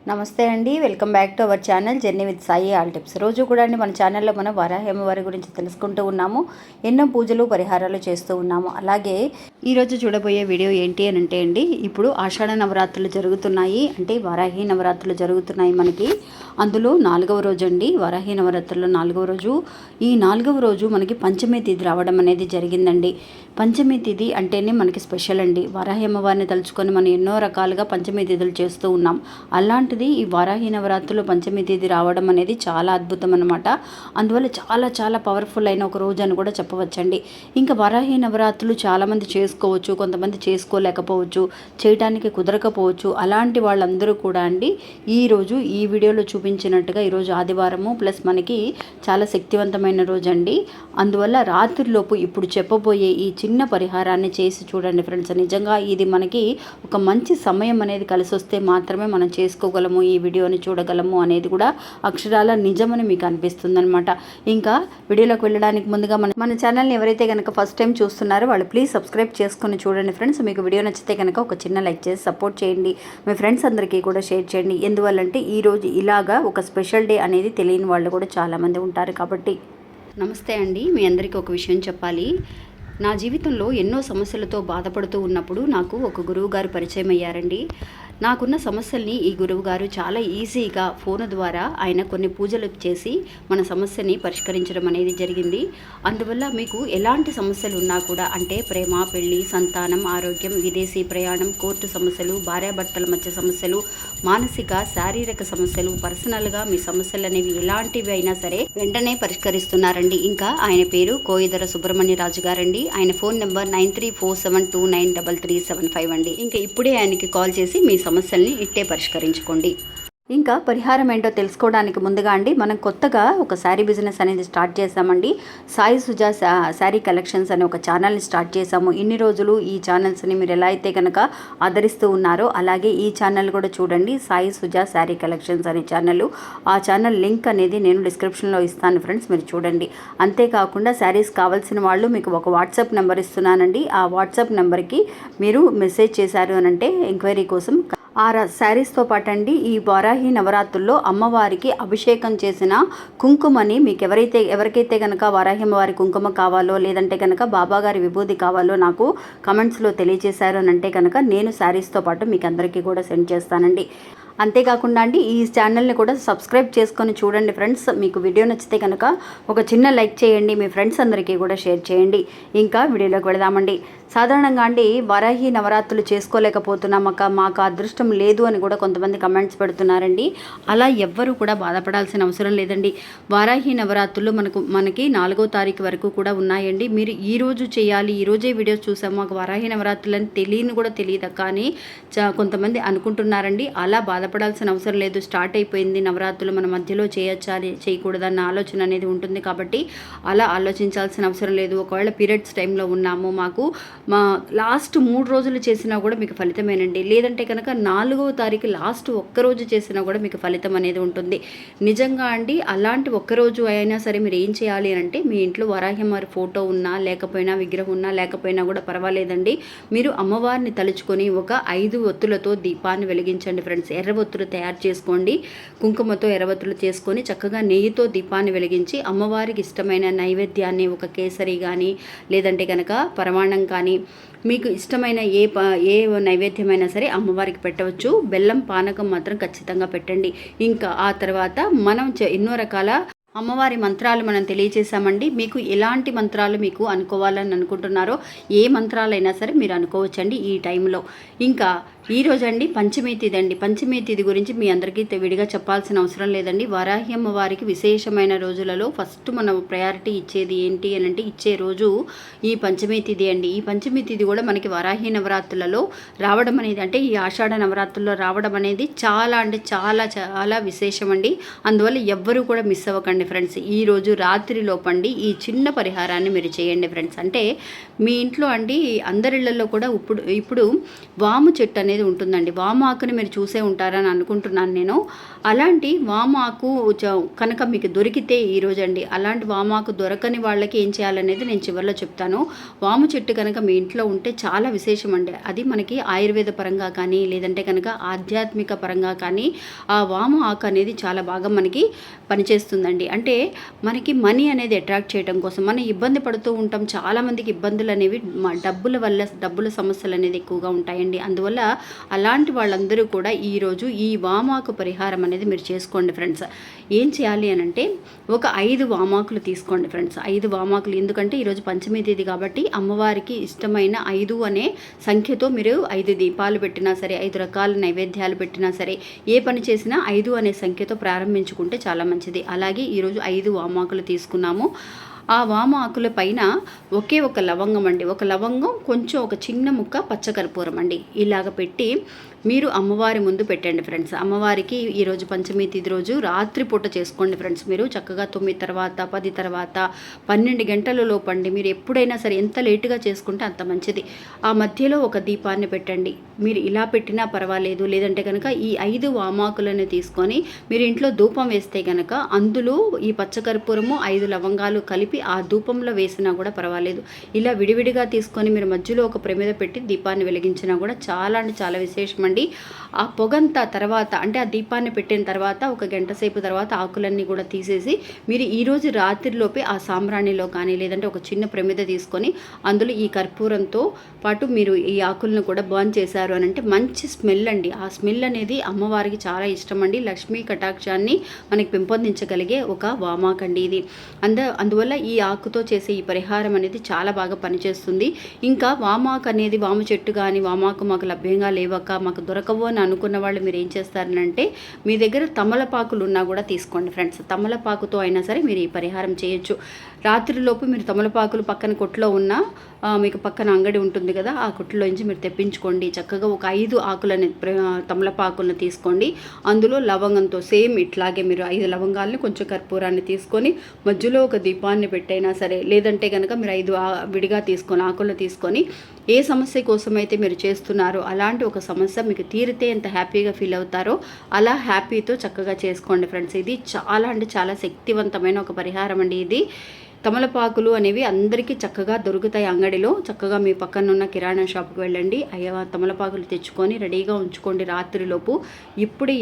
నమస్తే అండి, welcome back to our channel journey with Sai all tips. రోజు కూడా అండి మన ఛానల్లో మనం వరాహి అమ్మవారి గురించి తెలుసుకుంటూ ఉన్నాము. ఎన్నో పూజలు పరిహారాలు చేస్తూ ఉన్నాము. అలాగే ఈరోజు చూడబోయే వీడియో ఏంటి అని అంటే అండి, ఇప్పుడు ఆషాఢ నవరాత్రులు జరుగుతున్నాయి. అంటే వరాహి నవరాత్రులు జరుగుతున్నాయి మనకి. అందులో 4వ రోజు అండి, వరాహి నవరాత్రుల్లో 4వ రోజు. ఈ 4వ రోజు మనకి పంచమి తిథి రావడం అనేది జరిగిందండి. పంచమి తిథి అంటేనే మనకి స్పెషల్ అండి. వరాహి అమ్మవారిని తలుచుకొని మనం ఎన్నో రకాలుగా పంచమి తిథులు చేస్తూ ఉన్నాం. అలాంటిది ఈ వరాహి నవరాత్రులు పంచమి తిథి రావడం అనేది చాలా అద్భుతం అనమాట. అందువల్ల చాలా చాలా పవర్ఫుల్ అయిన ఒక రోజు అని కూడా చెప్పవచ్చండి. ఇంకా వరాహి నవరాత్రులు చాలామంది చేసుకోవచ్చు, కొంతమంది చేసుకోలేకపోవచ్చు, చేయడానికి కుదరకపోవచ్చు. అలాంటి వాళ్ళందరూ కూడా అండి ఈరోజు ఈ వీడియోలో చూపించినట్టుగా ఈరోజు ఆదివారము ప్లస్ మనకి చాలా శక్తివంతమైన రోజు అండి. అందువల్ల రాత్రిలోపు ఇప్పుడు చెప్పబోయే ఈ చిన్న పరిహారాన్ని చేసి చూడండి ఫ్రెండ్స్. నిజంగా ఇది మనకి ఒక మంచి సమయం అనేది కలిసి వస్తే మాత్రమే మనం చేసుకోగలము, ఈ వీడియోని చూడగలము అనేది కూడా అక్షరాల నిజమని మీకు అనిపిస్తుంది అనమాట. ఇంకా వీడియోలోకి వెళ్ళడానికి ముందుగా మన ఛానల్ని ఎవరైతే కనుక ఫస్ట్ టైం చూస్తున్నారో వాళ్ళు ప్లీజ్ సబ్స్క్రైబ్ చేసుకొని చూడండి ఫ్రెండ్స్. మీకు వీడియో నచ్చితే కనుక ఒక చిన్న లైక్ చేసి సపోర్ట్ చేయండి. మీ ఫ్రెండ్స్ అందరికీ కూడా షేర్ చేయండి. ఎందువల్లంటే ఈరోజు ఇలాగా ఒక స్పెషల్ డే అనేది తెలియని వాళ్ళు కూడా చాలామంది ఉంటారు కాబట్టి. నమస్తే అండి, మీ అందరికీ ఒక విషయం చెప్పాలి. నా జీవితంలో ఎన్నో సమస్యలతో బాధపడుతూ ఉన్నప్పుడు నాకు ఒక గురువు గారు పరిచయం అయ్యారండి. నాకున్న సమస్యల్ని ఈ గురువుగారు చాలా ఈజీగా ఫోన్ ద్వారా ఆయన కొన్ని పూజలు చేసి మన సమస్యని పరిష్కరించడం అనేది జరిగింది. అందువల్ల మీకు ఎలాంటి సమస్యలు ఉన్నా కూడా, అంటే ప్రేమ, పెళ్లి, సంతానం, ఆరోగ్యం, విదేశీ ప్రయాణం, కోర్టు సమస్యలు, భార్యాభర్తల మధ్య సమస్యలు, మానసిక శారీరక సమస్యలు, పర్సనల్గా మీ సమస్యలు అనేవి ఎలాంటివి అయినా సరే వెంటనే పరిష్కరిస్తున్నారండి. ఇంకా ఆయన పేరు కోయిదర సుబ్రహ్మణ్య రాజు గారండి. ఆయన ఫోన్ నెంబర్ 9347293375 అండి. ఇంకా ఇప్పుడే ఆయనకి కాల్ చేసి మీ సమస్యల్ని ఇట్టే పరిష్కరించుకోండి. ఇంకా పరిహారం ఏంటో తెలుసుకోవడానికి ముందుగా అండి, మనం కొత్తగా ఒక శారీ బిజినెస్ అనేది స్టార్ట్ చేసామండి. సాయి సుజా శారీ కలెక్షన్స్ అనే ఒక ఛానల్ని స్టార్ట్ చేసాము. ఇన్ని రోజులు ఈ ఛానల్స్ని మీరు ఎలా అయితే కనుక ఆదరిస్తూ ఉన్నారో అలాగే ఈ ఛానల్ కూడా చూడండి, సాయి సుజా శారీ కలెక్షన్స్ అనే ఛానల్. ఆ ఛానల్ లింక్ అనేది నేను డిస్క్రిప్షన్లో ఇస్తాను ఫ్రెండ్స్, మీరు చూడండి. అంతేకాకుండా శారీస్ కావాల్సిన వాళ్ళు మీకు ఒక వాట్సాప్ నెంబర్ ఇస్తున్నానండి. ఆ వాట్సాప్ నెంబర్కి మీరు మెసేజ్ చేశారు అని అంటే ఎంక్వైరీ కోసం ఆ శారీస్తో పాటు అండి ఈ వరాహి నవరాత్రుల్లో అమ్మవారికి అభిషేకం చేసిన కుంకుమని మీకు ఎవరికైతే కనుక వరాహి అమ్మవారి కుంకుమ కావాలో లేదంటే కనుక బాబాగారి విభూది కావాలో నాకు కమెంట్స్లో తెలియజేశారు అని అంటే కనుక నేను శారీస్తో పాటు మీకు అందరికీ కూడా సెండ్ చేస్తానండి. అంతేకాకుండా అండి ఈ ఛానల్ని కూడా సబ్స్క్రైబ్ చేసుకొని చూడండి ఫ్రెండ్స్. మీకు వీడియో నచ్చితే కనుక ఒక చిన్న లైక్ చేయండి, మీ ఫ్రెండ్స్ అందరికీ కూడా షేర్ చేయండి. ఇంకా వీడియోలోకి వెళదామండి. సాధారణంగా అండి వరాహి నవరాత్రులు చేసుకోలేకపోతున్నాం అక్క, మాకు అదృష్టం లేదు అని కూడా కొంతమంది కమెంట్స్ పెడుతున్నారండి. అలా ఎవ్వరూ కూడా బాధపడాల్సిన అవసరం లేదండి. వరాహి నవరాత్రులు మనకి 4వ తారీఖు వరకు కూడా ఉన్నాయండి. మీరు ఈరోజు చేయాలి, ఈరోజే వీడియోస్ చూసాము, మాకు వరాహి నవరాత్రులు అని తెలియని కూడా తెలియదు కానీ కొంతమంది అనుకుంటున్నారండి. అలా బాధపడాల్సిన అవసరం లేదు. స్టార్ట్ అయిపోయింది నవరాత్రులు, మన మధ్యలో చేయొచ్చా చేయకూడదన్న ఆలోచన అనేది ఉంటుంది కాబట్టి అలా ఆలోచించాల్సిన అవసరం లేదు. ఒకవేళ పీరియడ్స్ టైంలో ఉన్నాము, మాకు మా లాస్ట్ 3 రోజులు చేసినా కూడా మీకు ఫలితమేనండి. లేదంటే కనుక 4వ తారీఖు లాస్ట్ ఒక్కరోజు చేసినా కూడా మీకు ఫలితం అనేది ఉంటుంది. నిజంగా అండి అలాంటి ఒక్కరోజు అయినా సరే మీరు ఏం చేయాలి అంటే, మీ ఇంట్లో వరాహి అమ్మవారి ఫోటో ఉన్నా లేకపోయినా, విగ్రహం ఉన్నా లేకపోయినా కూడా పర్వాలేదండి. మీరు అమ్మవారిని తలుచుకొని ఒక 5 ఒత్తులతో దీపాన్ని వెలిగించండి ఫ్రెండ్స్. ఎర్రవొత్తులు తయారు చేసుకోండి, కుంకుమతో ఎర్రవొత్తులు చేసుకొని చక్కగా నెయ్యితో దీపాన్ని వెలిగించి అమ్మవారికి ఇష్టమైన నైవేద్యాన్ని ఒక కేసరి కానీ లేదంటే కనుక పరమాణం కానీ మీకు ఇష్టమైన ఏ నైవేద్యమైనా సరే అమ్మవారికి పెట్టవచ్చు. బెల్లం పానకం మాత్రం ఖచ్చితంగా పెట్టండి. ఇంకా ఆ తర్వాత మనం ఎన్నో రకాల అమ్మవారి మంత్రాలు మనం తెలియజేశామండి. మీకు ఎలాంటి మంత్రాలు మీకు అనుకోవాలని అనుకుంటున్నారో ఏ మంత్రాలైనా సరే మీరు అనుకోవచ్చండి ఈ టైంలో. ఇంకా ఈరోజు అండి పంచమి తిథి అండి. పంచమి తిథి గురించి మీ అందరికీ విడిగా చెప్పాల్సిన అవసరం లేదండి. వరాహి అమ్మవారికి విశేషమైన రోజులలో ఫస్ట్ మనం ప్రయారిటీ ఇచ్చేది ఏంటి అని అంటే, ఇచ్చే రోజు ఈ పంచమి తిథి అండి. ఈ పంచమి తిథి కూడా మనకి వరాహి నవరాత్రులలో రావడం అనేది, అంటే ఈ ఆషాఢ నవరాత్రుల్లో రావడం అనేది చాలా అంటే చాలా చాలా విశేషం అండి. అందువల్ల ఎవ్వరూ కూడా మిస్ అవ్వకండి ఫ్రెండ్స్. ఈరోజు రాత్రి లోపండి ఈ చిన్న పరిహారాన్ని మీరు చేయండి ఫ్రెండ్స్. అంటే మీ ఇంట్లో అండి అందరిళ్లలో కూడా ఇప్పుడు వాము చెట్టు అనేది అనేది ఉంటుందండి. వాము ఆకుని మీరు చూసే ఉంటారని అనుకుంటున్నాను నేను. అలాంటి వాము ఆకు కనుక మీకు దొరికితే ఈరోజండి, అలాంటి వాము ఆకు దొరకని వాళ్ళకి ఏం చేయాలనేది నేను చివరిలో చెప్తాను. వాము చెట్టు కనుక మీ ఇంట్లో ఉంటే చాలా విశేషం అండి. అది మనకి ఆయుర్వేద పరంగా కానీ లేదంటే కనుక ఆధ్యాత్మిక పరంగా కానీ ఆ వాము ఆకు అనేది చాలా బాగా మనకి పనిచేస్తుందండి. అంటే మనకి మనీ అనేది అట్రాక్ట్ చేయడం కోసం మనం ఇబ్బంది పడుతూ ఉంటాం. చాలామందికి ఇబ్బందులు అనేవి డబ్బుల సమస్యలు అనేది ఎక్కువగా ఉంటాయండి. అందువల్ల అలాంటి వాళ్ళందరూ కూడా ఈరోజు ఈ వామాకు పరిహారం అనేది మీరు చేసుకోండి ఫ్రెండ్స్. ఏం చేయాలి అని అంటే ఒక 5 వామాకులు తీసుకోండి ఫ్రెండ్స్. 5 వామాకులు, ఎందుకంటే ఈరోజు పంచమి తేదీ కాబట్టి అమ్మవారికి ఇష్టమైన 5 అనే సంఖ్యతో మీరు 5 దీపాలు పెట్టినా సరే, 5 రకాల నైవేద్యాలు పెట్టినా సరే, ఏ పని చేసినా 5 అనే సంఖ్యతో ప్రారంభించుకుంటే చాలా మంచిది. అలాగే ఈరోజు 5 వామాకులు తీసుకున్నాము. ఆ వామ ఆకుల పైన ఒకే ఒక లవంగం అండి, ఒక లవంగం, కొంచెం ఒక చిన్న ముక్క పచ్చకర్పూరం అండి, ఇలాగ పెట్టి మీరు అమ్మవారి ముందు పెట్టండి ఫ్రెండ్స్. అమ్మవారికి ఈరోజు పంచమి తిథి రోజు రాత్రిపూట చేసుకోండి ఫ్రెండ్స్. మీరు చక్కగా 9 తర్వాత 10 తర్వాత 12 గంటల లోపండి, మీరు ఎప్పుడైనా సరే ఎంత లేటుగా చేసుకుంటే అంత మంచిది. ఆ మధ్యలో ఒక దీపాన్ని పెట్టండి. మీరు ఇలా పెట్టినా పర్వాలేదు, లేదంటే కనుక ఈ 5 వామాకులను తీసుకొని మీరు ఇంట్లో ధూపం వేస్తే కనుక అందులో ఈ పచ్చకర్పూరము 5 లవంగాలు కలిపి ఆ ధూపంలో వేసినా కూడా పర్వాలేదు. ఇలా విడివిడిగా తీసుకొని మీరు మధ్యలో ఒక ప్రమిద పెట్టి దీపాన్ని వెలిగించినా కూడా చాలా అంటే చాలా విశేషమండి. ఆ పొగంతా తర్వాత, అంటే ఆ దీపాన్ని పెట్టిన తర్వాత ఒక గంట సేపు తర్వాత ఆకులన్నీ కూడా తీసేసి మీరు ఈరోజు రాత్రిలోపే ఆ సాంబ్రాణిలో కానీ లేదంటే ఒక చిన్న ప్రమిద తీసుకొని అందులో ఈ కర్పూరంతో పాటు మీరు ఈ ఆకులను కూడా బర్న్ చేశారు అని అంటే మంచి స్మెల్ అండి. ఆ స్మెల్ అనేది అమ్మవారికి చాలా ఇష్టం అండి. లక్ష్మీ కటాక్షాన్ని మనకి పెంపొందించగలిగే ఒక వామాకండి ఇది. అందువల్ల ఈ ఆకుతో చేసే ఈ పరిహారం అనేది చాలా బాగా పనిచేస్తుంది. ఇంకా వామాకు అనేది, వాము చెట్టు కానీ వామాకు మాకు లభ్యంగా లేవక మాకు దొరకవు అని అనుకున్న వాళ్ళు మీరు ఏం చేస్తారనంటే మీ దగ్గర తమలపాకులు ఉన్నా కూడా తీసుకోండి ఫ్రెండ్స్. తమలపాకుతో అయినా సరే మీరు ఈ పరిహారం చేయొచ్చు. రాత్రిలోపు మీరు తమలపాకులు పక్కన కొట్లో ఉన్న మీకు పక్కన అంగడి ఉంటుంది కదా, ఆ కొట్టులోంచి మీరు తెప్పించుకోండి. చక్కగా ఒక 5 ఆకులని తమలపాకులను తీసుకోండి. అందులో లవంగంతో సేమ్ ఇట్లాగే మీరు 5 లవంగాలని కొంచెం కర్పూరాన్ని తీసుకొని మధ్యలో ఒక దీపాన్ని పెట్టైనా సరే, లేదంటే కనుక మీరు 5 విడిగా తీసుకొని ఆకులను తీసుకొని ఏ సమస్య కోసమైతే మీరు చేస్తున్నారో అలాంటి ఒక సమస్య మీకు తీరితే ఎంత హ్యాపీగా ఫీల్ అవుతారో అలా హ్యాపీతో చక్కగా చేసుకోండి ఫ్రెండ్స్. ఇది చాలా అంటే చాలా శక్తివంతమైన ఒక పరిహారం అండి. ఇది తమలపాకులు అనేవి అందరికీ చక్కగా దొరుకుతాయి అంగడిలో. చక్కగా మీ పక్కన ఉన్న కిరాణా షాప్కి వెళ్ళండి, తమలపాకులు తెచ్చుకొని రెడీగా ఉంచుకోండి రాత్రిలోపు.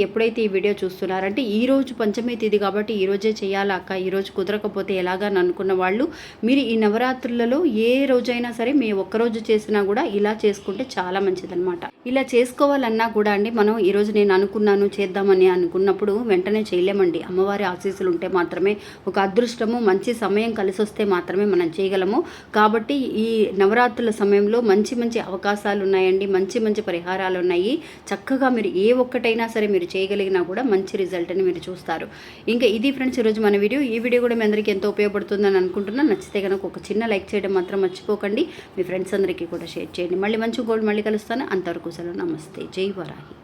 ఎప్పుడైతే ఈ వీడియో చూస్తున్నారంటే ఈరోజు పంచమి తిథి కాబట్టి ఈరోజే చేయాలా అక్క, ఈరోజు కుదరకపోతే ఎలాగా అనుకున్న వాళ్ళు మీరు ఈ నవరాత్రులలో ఏ రోజైనా సరే మీ ఒక్కరోజు చేసినా కూడా ఇలా చేసుకుంటే చాలా మంచిదన్నమాట. ఇలా చేసుకోవాలన్నా కూడా అండి, మనం ఈరోజు నేను అనుకున్నాను చేద్దామని అనుకున్నప్పుడు వెంటనే చేయలేమండి. అమ్మవారి ఆశీస్సులు ఉంటే మాత్రమే, ఒక అదృష్టము మంచి సమయం కలిసి వస్తే మాత్రమే మనం చేయగలము. కాబట్టి ఈ నవరాత్రుల సమయంలో మంచి మంచి అవకాశాలు ఉన్నాయండి, మంచి పరిహారాలు ఉన్నాయి. చక్కగా మీరు ఏ ఒక్కటైనా సరే మీరు చేయగలిగినా కూడా మంచి రిజల్ట్ని మీరు చూస్తారు. ఇంకా ఇది ఫ్రెండ్స్ ఈరోజు మన వీడియో. ఈ వీడియో కూడా మీ అందరికీ ఎంతో ఉపయోగపడుతుందని అనుకుంటున్నాను. నచ్చితే కనుక ఒక చిన్న లైక్ చేయడం మాత్రం మర్చిపోకండి. మీ ఫ్రెండ్స్ అందరికీ కూడా షేర్ చేయండి. మళ్ళీ మంచి గోల్డ్ మళ్ళీ కలుస్తాను. అంతవరకు సెలవు. నమస్తే. జై వరాహి.